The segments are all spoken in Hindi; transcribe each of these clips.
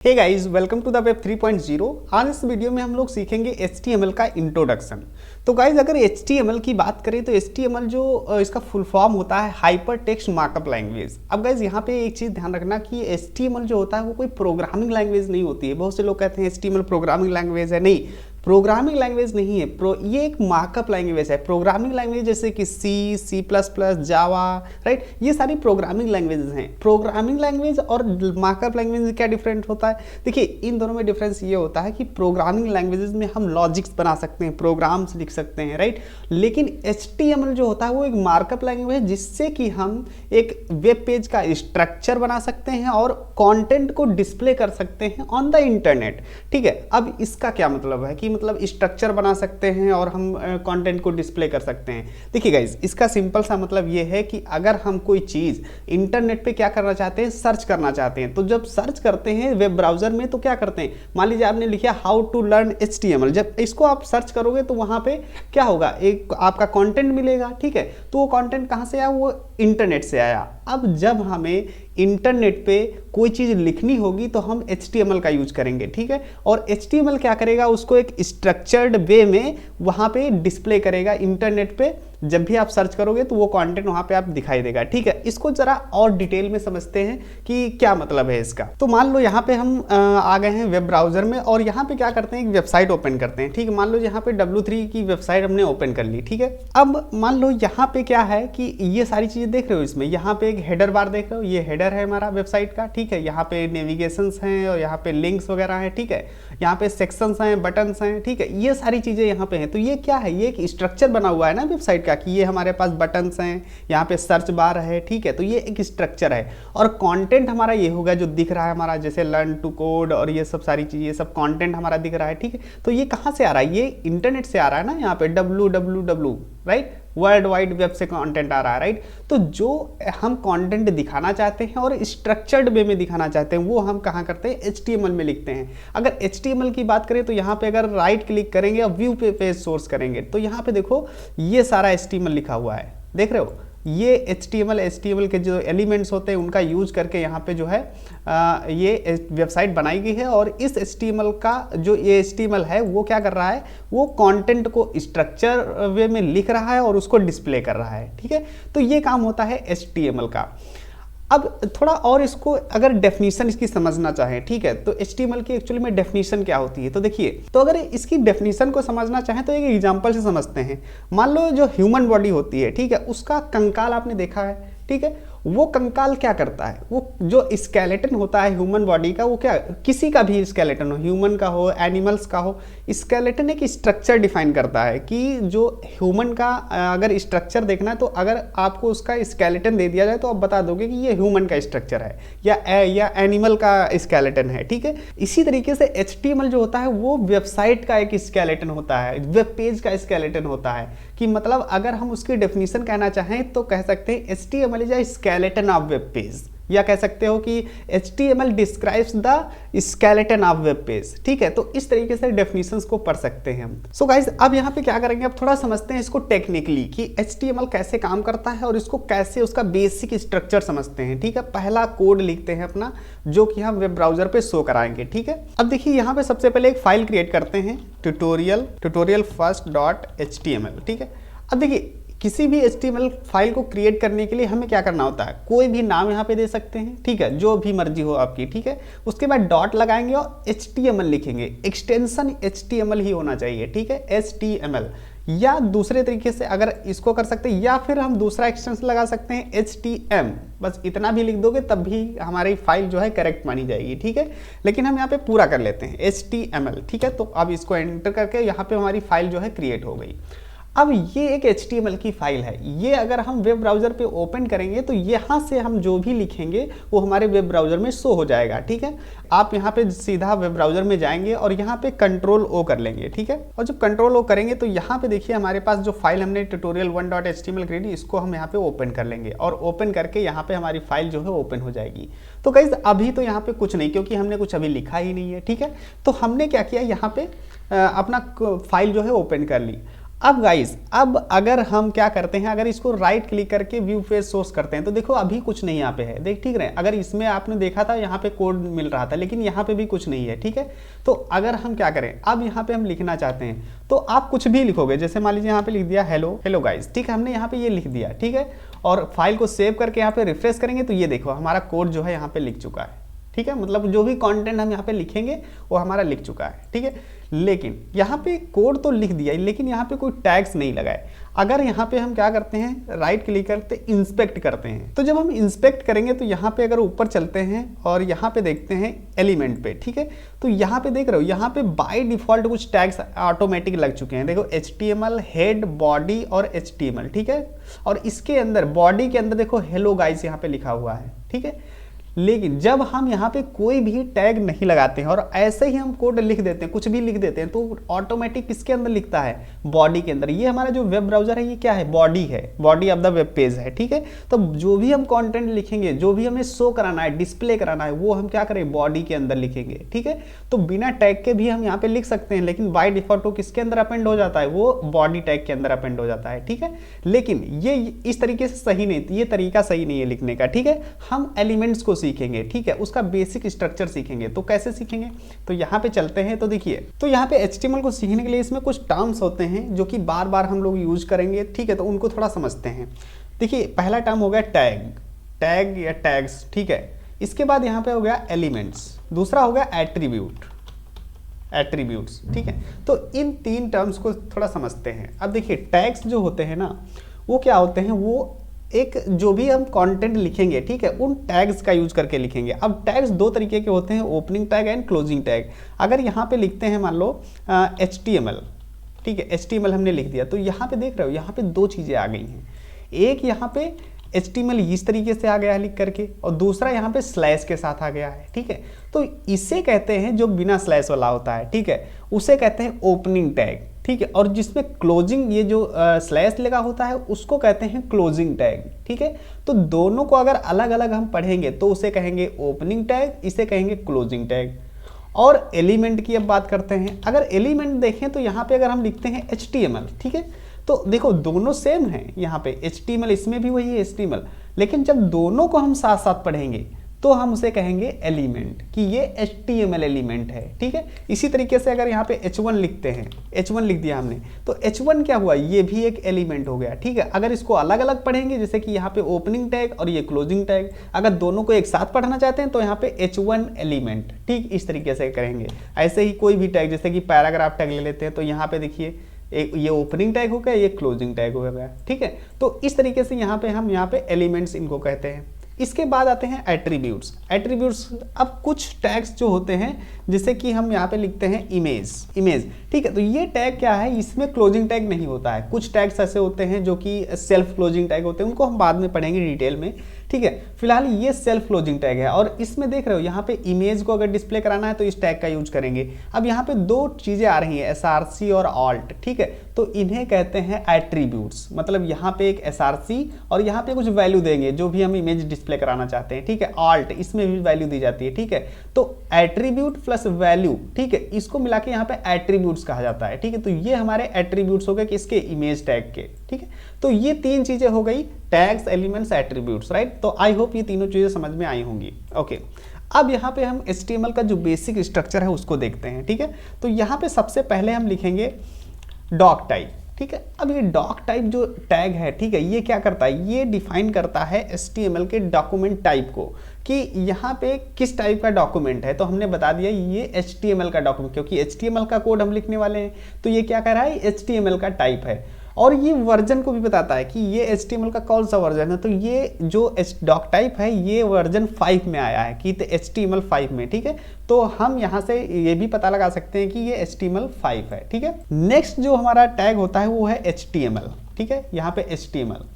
Hey guys, welcome to the web 3.0। आज इस वीडियो में हम लोग सीखेंगे HTML का इंट्रोडक्शन। तो गाइस, अगर HTML की बात करें तो HTML जो इसका फुल फॉर्म होता है हाइपर टेक्स्ट मार्कअप लैंग्वेज। अब गाइस यहाँ पे एक चीज़ ध्यान रखना कि HTML जो होता है वो कोई प्रोग्रामिंग लैंग्वेज नहीं होती है। बहुत से लोग कहते हैं HTML प्रोग्रामिंग लैंग्वेज है। नहीं, प्रोग्रामिंग लैंग्वेज नहीं है। ये एक मार्कअप लैंग्वेज है। प्रोग्रामिंग लैंग्वेज जैसे कि C++, जावा, राइट, ये सारी प्रोग्रामिंग लैंग्वेजेस हैं। प्रोग्रामिंग लैंग्वेज और मार्कअप लैंग्वेज में क्या डिफरेंट होता है? देखिए, इन दोनों में डिफरेंस ये होता है कि प्रोग्रामिंग लैंग्वेजेस में हम लॉजिक्स बना सकते हैं, प्रोग्राम्स लिख सकते हैं, राइट। लेकिन HTML जो होता है वो एक मार्कअप लैंग्वेज है जिससे कि हम एक वेब पेज का स्ट्रक्चर बना सकते हैं और कंटेंट को डिस्प्ले कर सकते हैं ऑन द इंटरनेट। ठीक है, अब इसका क्या मतलब है कि मतलब स्ट्रक्चर बना सकते हैं और हम कंटेंट को डिस्प्ले कर सकते हैं। देखिए गाइज, इसका सिंपल सा मतलब ये है कि अगर हम कोई चीज़ इंटरनेट पे क्या करना चाहते हैं, सर्च करना चाहते हैं, तो जब सर्च करते हैं वेब ब्राउजर में तो क्या करते हैं, मान लीजिए आपने लिखा हाउ टू लर्न HTML, जब इसको आप सर्च करोगे तो वहाँ पे क्या होगा, एक आपका कंटेंट मिलेगा। ठीक है, तो वो कंटेंट कहाँ से आया? वो इंटरनेट से आया। अब जब हमें इंटरनेट पे कोई चीज़ लिखनी होगी तो हम HTML का यूज करेंगे। ठीक है, और HTML क्या करेगा, उसको एक स्ट्रक्चर्ड वे में वहाँ पे डिस्प्ले करेगा इंटरनेट पे। जब भी आप सर्च करोगे तो वो कंटेंट वहाँ पे आप दिखाई देगा। ठीक है, इसको जरा और डिटेल में समझते हैं कि क्या मतलब है इसका। तो मान लो यहाँ पे हम आ गए हैं वेब ब्राउजर में और यहाँ पे क्या करते हैं, एक वेबसाइट ओपन करते हैं। ठीक है, मान लो यहाँ पे W3 की वेबसाइट हमने ओपन कर ली। ठीक है, अब मान लो यहाँ पे क्या है कि ये सारी चीज़ें देख रहे हो, इसमें यहाँ पे एक हेडर बार देख रहे हो, ये हेडर है हमारा वेबसाइट का। ठीक है, यहाँ पे नेविगेशंस हैं और यहाँ पे लिंक्स वगैरह हैं। ठीक है, यहाँ पे सेक्शंस हैं, बटन्स हैं। ठीक है, ये सारी चीज़ें यहाँ पे हैं। तो ये क्या है, ये एक स्ट्रक्चर बना हुआ है ना वेबसाइट का कि ये हमारे पास बटन्स हैं, यहाँ पे सर्च बार है। ठीक है, तो ये एक स्ट्रक्चर है और कंटेंट हमारा ये होगा जो दिख रहा है हमारा, जैसे लर्न टू कोड और ये सब सारी चीज़ें, ये सब कंटेंट हमारा दिख रहा है। ठीक है, तो ये कहाँ से आ रहा है? ये इंटरनेट से आ रहा है ना, यहाँ पे www, right, world wide web से कंटेंट आ रहा है, राइट। तो जो हम कंटेंट दिखाना चाहते हैं और स्ट्रक्चर्ड वे में दिखाना चाहते हैं वो हम कहाँ करते हैं, HTML में लिखते हैं। अगर HTML की बात करें तो यहाँ पे अगर राइट क्लिक करेंगे और व्यू पे पेज सोर्स करेंगे तो यहाँ पे देखो ये सारा HTML लिखा हुआ है, देख रहे हो। ये HTML के जो एलिमेंट्स होते हैं उनका यूज करके यहाँ पे जो है ये वेबसाइट बनाई गई है। और इस HTML का जो ये HTML है वो क्या कर रहा है, वो कंटेंट को स्ट्रक्चर वे में लिख रहा है और उसको डिस्प्ले कर रहा है। ठीक है, तो ये काम होता है HTML का। अब थोड़ा और इसको अगर डेफिनेशन इसकी समझना चाहें, ठीक है, तो HTML की एक्चुअली में डेफिनेशन क्या होती है, तो देखिए, तो अगर इसकी डेफिनेशन को समझना चाहें तो एक एग्जांपल से समझते हैं। मान लो जो ह्यूमन बॉडी होती है, ठीक है, उसका कंकाल आपने देखा है। ठीक है, वो कंकाल क्या करता है, वो जो स्केलेटन होता है ह्यूमन बॉडी का, वो क्या, किसी का भी स्केलेटन हो, ह्यूमन का हो, एनिमल्स का हो, स्केलेटन एक स्ट्रक्चर डिफाइन करता है कि जो ह्यूमन का अगर स्ट्रक्चर देखना है तो अगर आपको उसका स्केलेटन दे दिया जाए तो आप बता दोगे कि ये ह्यूमन का स्ट्रक्चर है या एनिमल का स्केलेटन है। ठीक है, इसी तरीके से HTML जो होता है वो वेबसाइट का एक स्केलेटन होता है, वेब पेज का स्केलेटन होता है। कि मतलब अगर हम उसकी डेफिनेशन कहना चाहें तो कह सकते हैं HTML is a skeleton of web page, या कह सकते हो कि HTML describes the skeleton of web page. ठीक है, तो इस तरीके से डेफिनेशंस को पढ़ सकते हैं हम। सो गाइज, अब यहाँ पे क्या करेंगे, अब थोड़ा समझते हैं इसको टेक्निकली कि HTML कैसे काम करता है और इसको कैसे उसका बेसिक स्ट्रक्चर समझते हैं। ठीक है, पहला कोड लिखते हैं अपना जो कि हम वेब ब्राउजर पे शो कराएंगे। ठीक है, अब देखिए यहाँ पे सबसे पहले एक फाइल क्रिएट करते हैं, ट्यूटोरियल first.html। ठीक है, अब देखिए किसी भी HTML फाइल को क्रिएट करने के लिए हमें क्या करना होता है, कोई भी नाम यहाँ पे दे सकते हैं। ठीक है, जो भी मर्जी हो आपकी। ठीक है, उसके बाद डॉट लगाएंगे और HTML लिखेंगे, एक्सटेंशन HTML ही होना चाहिए। ठीक है, HTML, या दूसरे तरीके से अगर इसको कर सकते हैं या फिर हम दूसरा एक्सटेंशन लगा सकते हैं HTM, बस इतना भी लिख दोगे तब भी हमारी फाइल जो है करेक्ट मानी जाएगी। ठीक है, लेकिन हम यहाँ पे पूरा कर लेते हैं HTML। ठीक है, तो अब इसको एंटर करके यहाँ पे हमारी फाइल जो है क्रिएट हो गई। अब ये एक HTML की फाइल है, ये अगर हम वेब ब्राउज़र पे ओपन करेंगे तो यहाँ से हम जो भी लिखेंगे वो हमारे वेब ब्राउज़र में शो हो जाएगा। ठीक है, आप यहाँ पे सीधा वेब ब्राउज़र में जाएंगे और यहाँ पे Ctrl+O कर लेंगे। ठीक है, और जब Ctrl+O करेंगे तो यहाँ पे देखिए हमारे पास जो फाइल हमने tutorial1.html क्रिएट, इसको हम यहाँ पे ओपन कर लेंगे और ओपन करके यहाँ पे हमारी फाइल जो है ओपन हो जाएगी। तो गाइस, अभी तो यहाँ पे कुछ नहीं, क्योंकि हमने कुछ अभी लिखा ही नहीं है। ठीक है, तो हमने क्या किया, यहाँ पे अपना फाइल जो है ओपन कर ली। अब गाइस, अब अगर हम क्या करते हैं, अगर इसको राइट क्लिक करके व्यू पेज सोर्स करते हैं तो देखो अभी कुछ नहीं यहाँ पे है, देख ठीक रहे। अगर इसमें आपने देखा था यहाँ पे कोड मिल रहा था, लेकिन यहाँ पे भी कुछ नहीं है, ठीक है। तो अगर हम क्या करें, अब यहाँ पे हम लिखना चाहते हैं तो आप कुछ भी लिखोगे, जैसे मान लीजिए यहाँ पे लिख दिया हेलो हेलो गाइस, ठीक है, हमने यहाँ पे ये लिख दिया, ठीक है। और फाइल को सेव करके यहाँ पे रिफ्रेश करेंगे तो ये देखो हमारा कोड जो है यहाँ पे लिख चुका है, ठीक है। मतलब जो भी कंटेंट हम यहाँ पे लिखेंगे वो हमारा लिख चुका है, ठीक है। लेकिन यहाँ पे कोड तो लिख दिया, लेकिन यहाँ पे कोई टैग्स नहीं लगाए। अगर यहाँ पे हम क्या करते हैं, राइट क्लिक करते इंस्पेक्ट करते हैं, तो जब हम इंस्पेक्ट करेंगे तो यहाँ पे अगर ऊपर चलते हैं और यहाँ पे देखते हैं एलिमेंट पे, ठीक है, तो यहाँ पे देख रहे हो, यहाँ पे बाय डिफॉल्ट कुछ टैग्स ऑटोमेटिक लग चुके हैं। देखो HTML हेड, बॉडी और HTML, ठीक है। और इसके अंदर बॉडी के अंदर देखो हेलो गाइस यहाँ पे लिखा हुआ है, ठीक है। लेकिन जब हम यहाँ पे कोई भी टैग नहीं लगाते हैं और ऐसे ही हम कोड लिख देते हैं, कुछ भी लिख देते हैं, तो ऑटोमेटिक किसके अंदर लिखता है, बॉडी के अंदर। ये हमारा जो वेब ब्राउजर है ये क्या है, बॉडी है, body of the web page है, ठीक है। तो जो भी हम कंटेंट लिखेंगे, जो भी हमें शो कराना है, डिस्प्ले कराना है, वो हम क्या करें, बॉडी के अंदर लिखेंगे, ठीक है। तो बिना टैग के भी हम यहाँ पे लिख सकते हैं, लेकिन बाय डिफॉल्ट वो किसके अंदर अपेंड हो जाता है, वो बॉडी टैग के अंदर अपेंड हो जाता है, ठीक है। लेकिन ये इस तरीके से सही नहीं, ये तरीका सही नहीं है लिखने का, ठीक है। हम एलिमेंट्स को सीखेंगे, ठीक है, उसका बेसिक स्ट्रक्चर सीखेंगे। तो कैसे सीखेंगे, तो यहाँ पे चलते हैं। तो देखिए, तो यहाँ पे HTML को सीखने के लिए इसमें कुछ टर्म्स होते हैं जो कि बार बार हम लोग यूज करेंगे, ठीक है। तो उनको थोड़ा समझते हैं। देखिए, पहला टर्म हो गया टैग, टैग या टैग्स, ठीक है। इसके बाद यहाँ पे हो गया एलिमेंट्स, दूसरा हो गया एट्रीब्यूट, एट्रीब्यूट्स, ठीक है। तो इन तीन टर्म्स को थोड़ा समझते हैं। अब देखिए, टैग्स जो होते हैं ना, वो क्या होते हैं, वो एक जो भी हम कंटेंट लिखेंगे, ठीक है, उन टैग्स का यूज करके लिखेंगे। अब टैग्स दो तरीके के होते हैं, opening tag and closing tag. अगर यहाँ पे लिखते हैं मान लो HTML, ठीक है, HTML हमने लिख दिया, तो यहाँ पे देख रहे हो, यहाँ पे दो चीज़ें आ गई हैं। एक यहाँ पे HTML इस तरीके से आ गया है लिख करके, और दूसरा यहाँ पे स्लैश के साथ आ गया है, ठीक है। तो इसे कहते हैं, जो बिना स्लैश वाला होता है, ठीक है, उसे कहते हैं ओपनिंग टैग, ठीक है। और जिसमें क्लोजिंग, ये जो स्लैश लगा होता है, उसको कहते हैं क्लोजिंग टैग, ठीक है। तो दोनों को अगर अलग अलग हम पढ़ेंगे तो उसे कहेंगे ओपनिंग टैग, इसे कहेंगे क्लोजिंग टैग। और एलिमेंट की अब बात करते हैं। अगर एलिमेंट देखें तो यहाँ पे अगर हम लिखते हैं HTML, ठीक है, तो देखो दोनों सेम है। यहाँ पे HTML, इसमें भी वही है HTML, लेकिन जब दोनों को हम साथ साथ पढ़ेंगे तो हम उसे कहेंगे एलिमेंट, कि ये HTML एलिमेंट है, ठीक है। इसी तरीके से अगर यहाँ पे H1 लिखते हैं, H1 लिख दिया हमने, तो H1 क्या हुआ, ये भी एक एलिमेंट हो गया, ठीक है। अगर इसको अलग अलग पढ़ेंगे, जैसे कि यहाँ पे ओपनिंग टैग और ये क्लोजिंग टैग, अगर दोनों को एक साथ पढ़ना चाहते हैं तो यहाँ पे H1 एलिमेंट, ठीक, इस तरीके से करेंगे। ऐसे ही कोई भी टैग, जैसे कि पैराग्राफ टैग ले लेते हैं, तो यहाँ पे देखिए एक ये ओपनिंग टैग हो गया, ये क्लोजिंग टैग हो गया, ठीक है। तो इस तरीके से यहाँ पे हम एलिमेंट्स इनको कहते हैं। इसके बाद आते हैं एट्रीब्यूट्स। एट्रीब्यूट्स, अब कुछ टैग्स जो होते हैं, जैसे कि हम यहाँ पे लिखते हैं इमेज, ठीक है। तो ये टैग क्या है, इसमें क्लोजिंग टैग नहीं होता है। कुछ टैग्स ऐसे होते हैं जो कि सेल्फ क्लोजिंग टैग होते हैं, उनको हम बाद में पढ़ेंगे डिटेल में, ठीक है। फिलहाल ये सेल्फ क्लोजिंग टैग है। और इसमें देख रहे हो, यहाँ पे इमेज को अगर डिस्प्ले कराना है तो इस टैग का यूज करेंगे। अब यहाँ पे दो चीजें आ रही हैं, SRC और ऑल्ट, ठीक है। तो इन्हें कहते हैं एट्रीब्यूट्स। मतलब यहाँ पे एक SRC और यहाँ पे कुछ वैल्यू देंगे, जो भी हम इमेज डिस्प्ले कराना चाहते हैं, ठीक है। ऑल्ट, इसमें भी वैल्यू दी जाती है, ठीक है। तो एट्रीब्यूट प्लस वैल्यू, ठीक है, इसको मिला के यहाँ पे एट्रीब्यूट्स कहा जाता है, ठीक है। तो ये हमारे एट्रीब्यूट्स हो गए किसके, इमेज टैग के, ठीक है। तो ये तीन चीजें हो गई, टैग्स, एलिमेंट्स, एट्रीब्यूट्स, राइट। तो आई होप ये तीनों चीजें समझ में आई होंगी, ओके। अब यहाँ पे हम HTML का जो बेसिक स्ट्रक्चर है उसको देखते हैं, ठीक है। तो यहाँ पे सबसे पहले हम लिखेंगे डॉक टाइप, ठीक है। अब ये डॉक टाइप जो टैग है, ठीक है, ये क्या करता है, ये डिफाइन करता है HTML के डॉक्यूमेंट टाइप को, कि यहाँ पे किस टाइप का डॉक्यूमेंट है। तो हमने बता दिया ये HTML का डॉक्यूमेंट, क्योंकि HTML का कोड हम लिखने वाले हैं, तो ये क्या कर रहा है, HTML का टाइप है। और ये वर्जन को भी बताता है कि ये HTML का कौन सा वर्जन है। तो ये जो डॉक टाइप है, ये वर्जन 5 में आया है, कि HTML 5 में, ठीक है। तो हम यहाँ से ये भी पता लगा सकते हैं कि ये HTML 5 है, ठीक है। नेक्स्ट जो हमारा टैग होता है वो है HTML, ठीक है। यहाँ पे HTML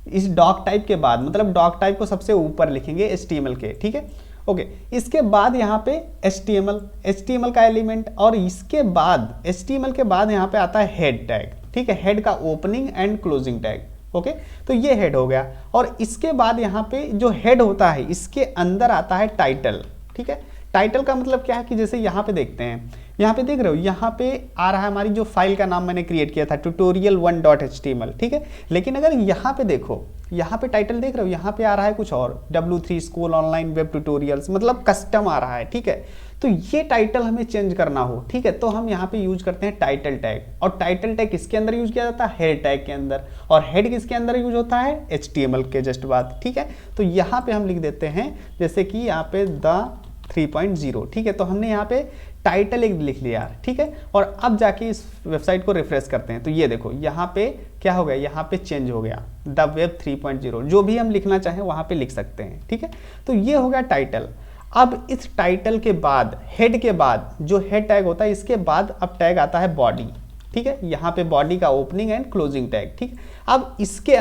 इस डॉक टाइप के बाद, मतलब डॉक टाइप को सबसे ऊपर लिखेंगे HTML के, ठीक है, ओके। इसके बाद यहाँ पे HTML का एलिमेंट, और इसके बाद HTML के बाद यहाँ पे आता है हेड टैग, ठीक है। हेड का opening and closing tag, okay. तो ये हेड हो गया। और इसके बाद यहाँ पे जो हेड होता है, इसके अंदर आता है टाइटल, ठीक है। टाइटल का मतलब क्या है कि जैसे यहाँ पे देखते हैं, यहाँ पे देख रहे हो, यहाँ पे आ रहा है हमारी जो फाइल का नाम मैंने क्रिएट किया था tutorial1.html, ठीक है। लेकिन अगर यहाँ पे देखो, यहाँ पे टाइटल देख रहे हो, यहाँ पे आ रहा है कुछ और, W3 school online web tutorials, मतलब कस्टम आ रहा है, ठीक है। तो ये टाइटल हमें चेंज करना हो, ठीक है, तो हम यहाँ पे यूज करते हैं टाइटल टैग। और टाइटल टैग किसके अंदर यूज किया जाता है? हेड टैग के अंदर। और हेड किसके अंदर यूज होता है? HTML के जस्ट बाद, ठीक है। तो यहाँ पे हम लिख देते हैं जैसे कि यहाँ पे द 3.0, ठीक है। तो हमने यहाँ पे टाइटल एक लिख लिया, ठीक है। और अब जाके इस वेबसाइट को रिफ्रेश करते हैं तो ये देखो यहाँ पे क्या हो गया, यहाँ पे चेंज हो गया द वेब 3.0। जो भी हम लिखना चाहें वहाँ पे लिख सकते हैं, ठीक है। तो ये हो गया टाइटल। अब इस टाइटल के बाद, हेड के बाद जो हेड टैग होता है, इसके बाद अब टैग आता है बॉडी, ठीक है। यहाँ पे बॉडी का ओपनिंग एंड क्लोजिंग टैग, ठीक है। अब इसके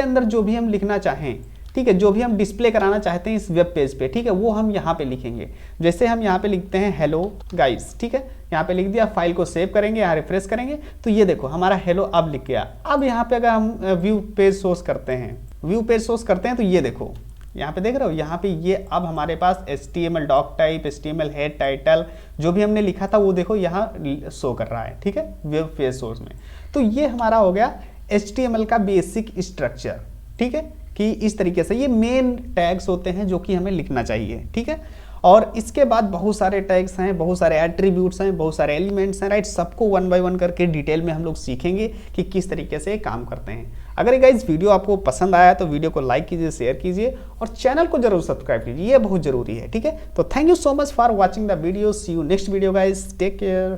अंदर जो भी हम लिखना चाहें, ठीक है, जो भी हम डिस्प्ले कराना चाहते हैं इस वेब पेज पे, ठीक है, वो हम यहाँ पे लिखेंगे। जैसे हम यहाँ पे लिखते हैं हेलो गाइस, ठीक है, यहाँ पे लिख दिया, फाइल को सेव करेंगे, यहाँ रिफ्रेश करेंगे तो ये देखो हमारा हेलो अब लिख गया। अब यहाँ पे अगर हम व्यू पेज सोर्स करते हैं तो ये देखो यहाँ पे देख रहे हो, यहाँ पे ये अब हमारे पास HTML doctype, HTML head title जो भी हमने लिखा था वो देखो यहाँ शो कर रहा है, ठीक है, वेब पेज सोर्स में। तो ये हमारा हो गया HTML का बेसिक स्ट्रक्चर, ठीक है, कि इस तरीके से ये मेन टैग्स होते हैं जो कि हमें लिखना चाहिए, ठीक है। और इसके बाद बहुत सारे टैग्स हैं, बहुत सारे एट्रीब्यूट्स हैं, बहुत सारे एलिमेंट्स हैं, राइट। सबको 1 बाय 1 करके डिटेल में हम लोग सीखेंगे कि किस तरीके से काम करते हैं। अगर गाइस वीडियो आपको पसंद आया तो वीडियो को लाइक कीजिए, शेयर कीजिए और चैनल को जरूर सब्सक्राइब कीजिए, ये बहुत जरूरी है, ठीक है। तो thank you so much for watching the video, see you next video guys, take care.